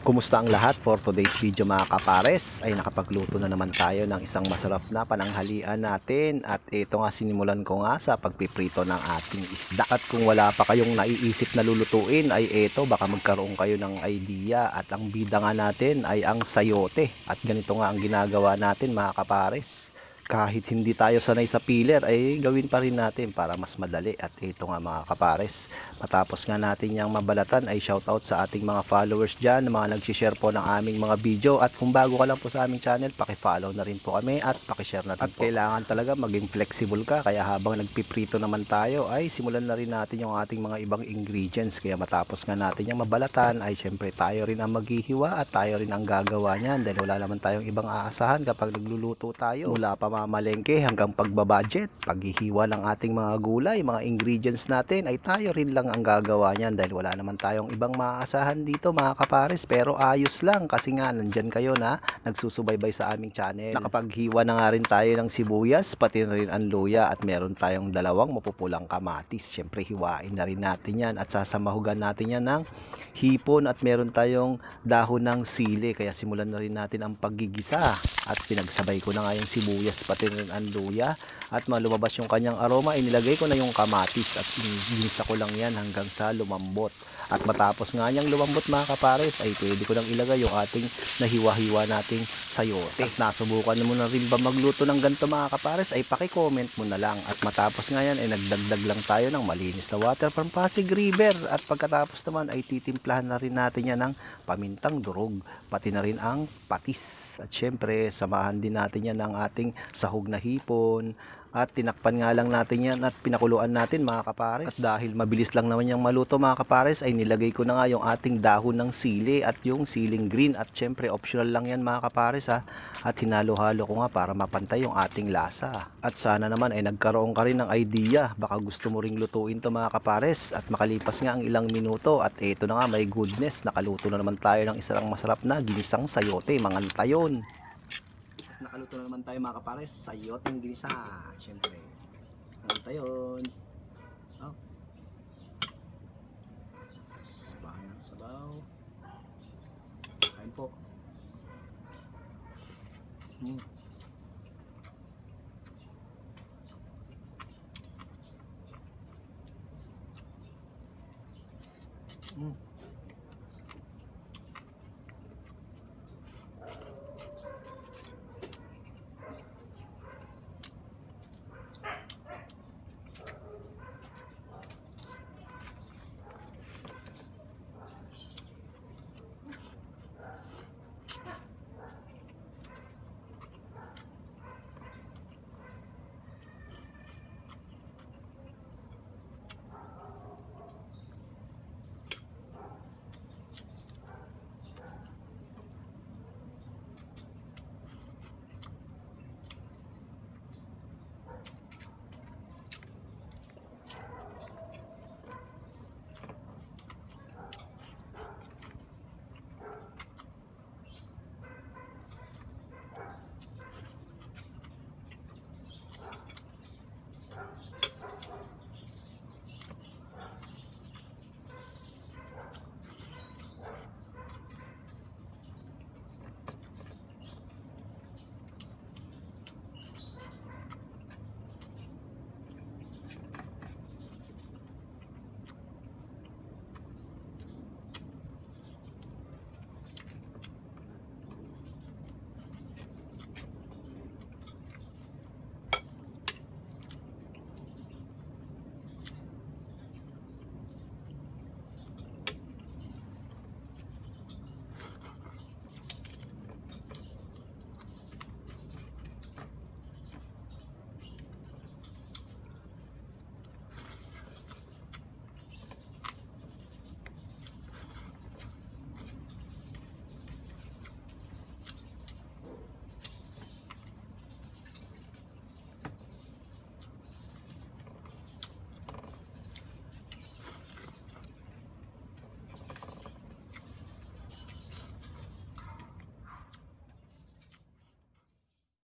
Kumusta ang lahat? For today's video mga kapares ay nakapagluto na naman tayo ng isang masarap na pananghalian natin, at ito nga sinimulan ko nga sa pagpiprito ng ating isda. At kung wala pa kayong naiisip na lulutuin ay ito, baka magkaroon kayo ng idea, at ang bida nga natin ay ang sayote. At ganito nga ang ginagawa natin mga kapares. Kahit hindi tayo sanay sa peeler ay gawin pa rin natin para mas madali. At ito nga mga kapares, matapos nga natin yung mabalatan ay shoutout sa ating mga followers dyan, mga nagsishare po ng aming mga video. At kung bago ka lang po sa aming channel, pakifollow na rin po kami at pakishare na rin po. At kailangan talaga maging flexible ka, kaya habang nagpiprito naman tayo ay simulan na rin natin yung ating mga ibang ingredients. Kaya matapos nga natin yung mabalatan ay syempre tayo rin ang maghihiwa at tayo rin ang gagawa niyan, dahil wala naman tayong ibang aasahan kapag nagluluto tayo. Mula pa mamalengke hanggang pagbabudget, paghihiwa ng ating mga gulay, mga ingredients natin ay tayo rin lang ang gagawa niyan, dahil wala naman tayong ibang maaasahan dito mga kapares. Pero ayos lang kasi nga nandyan kayo na nagsusubaybay sa aming channel. Nakapaghiwa na nga rin tayo ng sibuyas, pati na rin ang luya, at meron tayong dalawang mapupulang kamatis. Syempre hiwain na rin natin yan at sasamahugan natin yan ng hipon, at meron tayong dahon ng sili. Kaya simulan na rin natin ang paggigisa, at pinagsabay ko na nga yung sibuyas pati rin ang luya, at malumabas yung kanyang aroma, inilagay ko na yung kamatis at ginisa ko lang yan hanggang sa lumambot. At matapos nga niyang lumambot mga kapares ay pwede ko nang ilagay yung ating nahiwa-hiwa nating sayote. At nasubukan mo na rin ba magluto ng ganito mga kapares ay paki-comment mo na lang. At matapos nga yan ay nagdagdag lang tayo ng malinis na water from Pasig River, at pagkatapos naman ay titimplahan na rin natin yan ng pamintang durog, pati na rin ang patis. At syempre samahan din natin yan ng ating sahog na hipon, at tinakpan nga lang natin yan at pinakuluan natin mga kapares. At dahil mabilis lang naman yung maluto mga kapares ay nilagay ko na nga yung ating dahon ng sili at yung siling green, at syempre optional lang yan mga kapares ha. At hinalo-halo ko nga para mapantay yung ating lasa. At sana naman ay nagkaroon ka rin ng idea, baka gusto mo ring lutuin to mga kapares. At makalipas nga ang ilang minuto at ito na nga, may goodness, nakaluto na naman tayo ng isang masarap na ginisang sayote, mga tayon. Nakaluto na naman tayo mga kapares, sayoteng ginisa. Siyempre, ang tayon. Oh. Sabahan ng sabaw. Kain po. Mm. Mm.